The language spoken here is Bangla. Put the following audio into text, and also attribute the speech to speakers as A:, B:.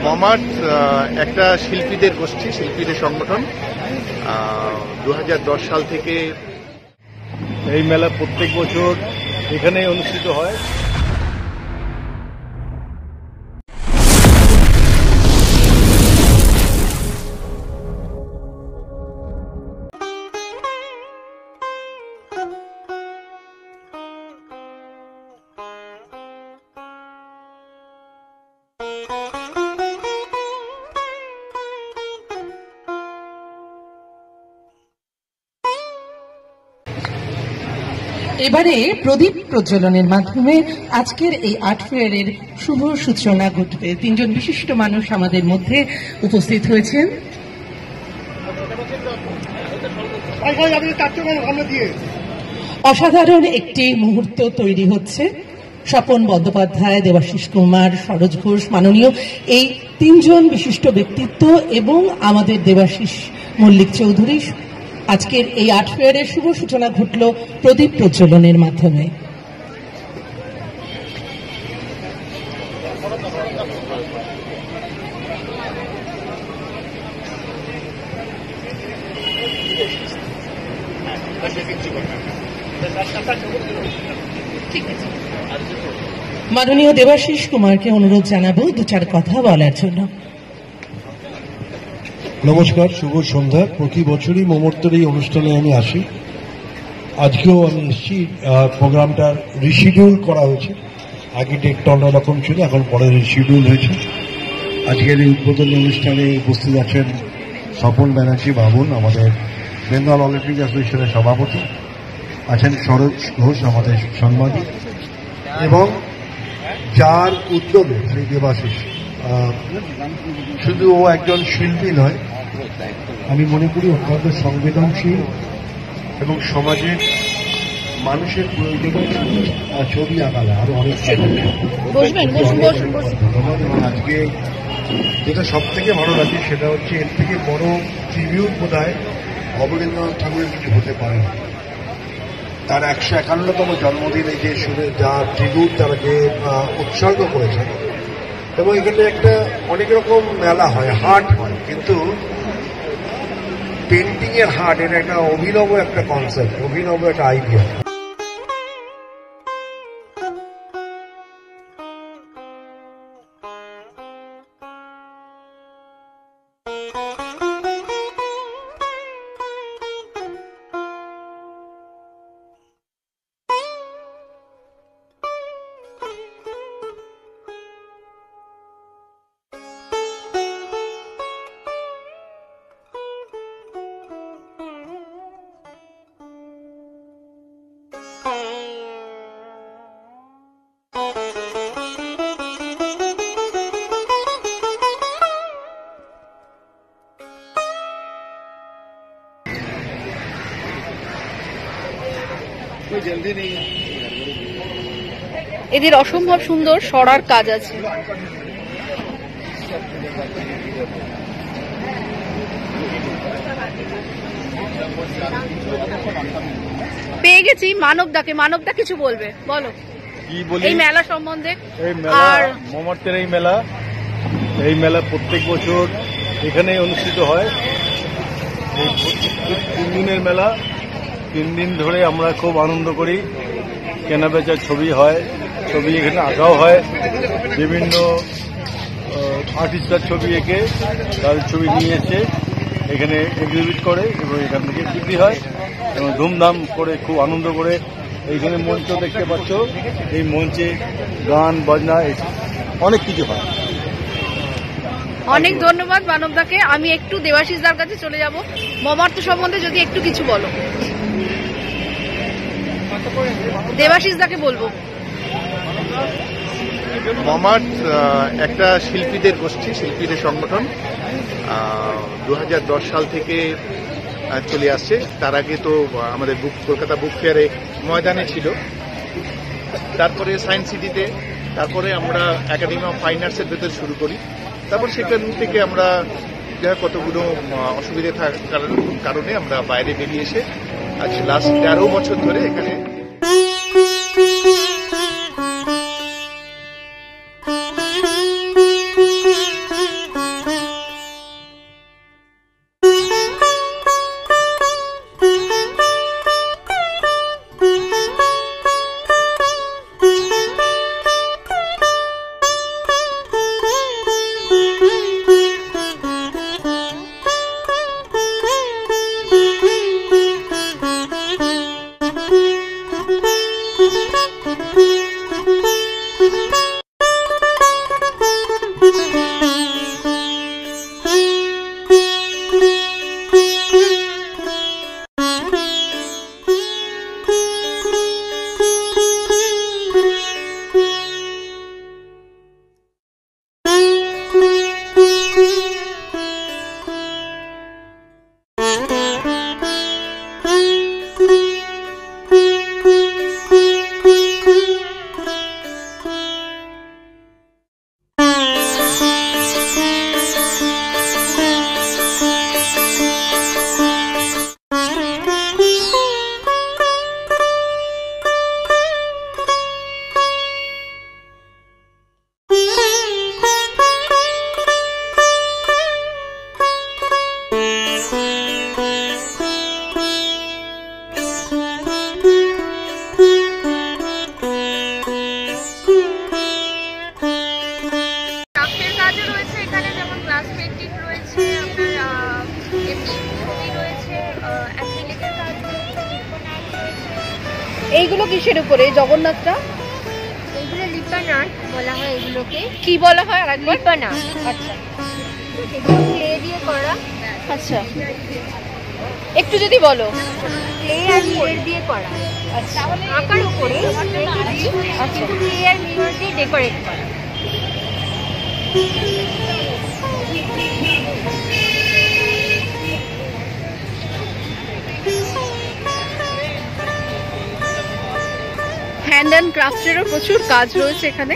A: মমার্ট একটা শিল্পীদের গোষ্ঠী, শিল্পীদের সংগঠন। 2010 সাল থেকে
B: এই মেলা প্রত্যেক বছর এখানেই অনুষ্ঠিত হয়।
C: এবারে প্রদীপ প্রজ্বলনের মাধ্যমে আজকের এই আর্ট ফেয়ারের শুভ সূচনা ঘটবে। তিনজন বিশিষ্ট মানুষ আমাদের মধ্যে উপস্থিত হয়েছেন। অসাধারণ একটি মুহূর্ত তৈরি হচ্ছে। স্বপন বন্দ্যোপাধ্যায়, দেবাশিস কুমার, সরোজ ঘোষ, মাননীয় এই তিনজন বিশিষ্ট ব্যক্তিত্ব এবং আমাদের দেবাশিস মল্লিক চৌধুরী আজকের এই আর্ট ফেয়ারের শুভ সূচনা ঘটল প্রদীপ প্রজ্বলনের মাধ্যমে। মাননীয় দেবাশিস কুমারকে অনুরোধ জানাবো দু চার কথা বলার জন্য।
D: নমস্কার, শুভ সন্ধ্যা। প্রতি বছরই মমর্তের এই অনুষ্ঠানে আমি আসি। আজকেও আমি এসেছি। প্রোগ্রামটা রিশিডিউল করা হয়েছে। আগে ডেটটা অন্যরকম ছিল, এখন পরে রিশিডিউল হয়েছে। আজকের এই উদ্বোধনী অনুষ্ঠানে উপস্থিত আছেন স্বপন ব্যানার্জি বাবুন, আমাদের বেঙ্গল অলিম্পিক অ্যাসোসিয়েশনের সভাপতি, আছেন সরোজ ঘোষ, আমাদের সাংবাদিক, এবং যার উদ্যোগে শ্রী দেবাশিস, শুধু ও একজন শিল্পী নয়, আমি মনে করি অত্যন্ত সংবেদনশীল এবং সমাজের মানুষের প্রয়োজনীয় ছবি আঁকালা আরো অনেক। ধন্যবাদ। এবং আজকে যেটা সব থেকে ভালো লাগে সেটা হচ্ছে এর থেকে বড় ট্রিবিউট বোধ হয় অবনীন্দ্রনাথ ঠাকুরের কিছু হতে পারে না। তার 151তম জন্মদিনে যে যা ট্রিবিউট তারা যে উৎসর্গ করেছেন, এবং এখানে একটা অনেক রকম মেলা হয়, হাট হয়, কিন্তু পেন্টিং এর হাট, এটা একটা অভিনব একটা কনসেপ্ট, অভিনব একটা আইডিয়া।
E: এদের অসম্ভব সুন্দর সরার কাজ আছে। পেয়ে গেছি মানবদাকে। মানবদা কিছু বলবে, বলো
B: কি বলি
E: এই মেলা সম্বন্ধে।
B: আর মমার্তের এই মেলা প্রত্যেক বছর এখানেই অনুষ্ঠিত হয়। এই 3 দিনের মেলা, 3 দিন ধরে আমরা খুব আনন্দ করি। কেনাবেচার ছবি হয়, ছবি এখানে আঁকাও হয়। বিভিন্ন আর্টিস্টরা ছবি এঁকে তাদের ছবি নিয়ে এসে এখানে এক্সিবিট করে এবং এখান থেকে বিক্রি হয় এবং ধুমধাম করে খুব আনন্দ করে। এইখানে মঞ্চ দেখতে পাচ্ছ, এই মঞ্চে গান বাজনা অনেক কিছু হয়।
E: অনেক ধন্যবাদ মানবদাকে। আমি একটু দেবাশিসদার কাছে চলে যাব। মমার্ত সম্বন্ধে যদি একটু কিছু বলো। দেবাশিসদাকে বলবো।
A: মমার্ট একটা শিল্পীদের গোষ্ঠী, শিল্পীদের সংগঠন। 2010 সাল থেকে চলে আসছে। তার আগে তো আমাদের কলকাতা বুক ফেয়ারে ময়দানে ছিল, তারপরে সায়েন্স সিটিতে, তারপরে আমরা একাডেমি অফ ফাইন আর্টসের ভেতরে শুরু করি। তারপর সেখান থেকে আমরা কতগুলো অসুবিধা থাকার কারণে আমরা বাইরে বেরিয়ে এসে আজ লাস্ট 13 বছর ধরে এখানে
E: এইগুলো কিসের উপরে, এই জগন্নাথটা
F: এগুলো লিপান আর্ট বলা হয় এগুলোকে।
E: কি বলা হয় আরেকবার?
F: লিপান আর্ট।
E: আচ্ছা
F: এগুলো ক্লে দিয়ে করা।
E: আচ্ছা, একটু যদি বলো।
F: ক্লে আর মিরর দিয়ে করা।
E: আচ্ছা
F: আঁকার উপরে
E: আচ্ছা
F: ক্লে আর মিরর দিয়ে ডেকোরেট করা।
E: হ্যান্ড অ্যান্ড ক্রাফটেরও প্রচুর কাজ রয়েছে এখানে।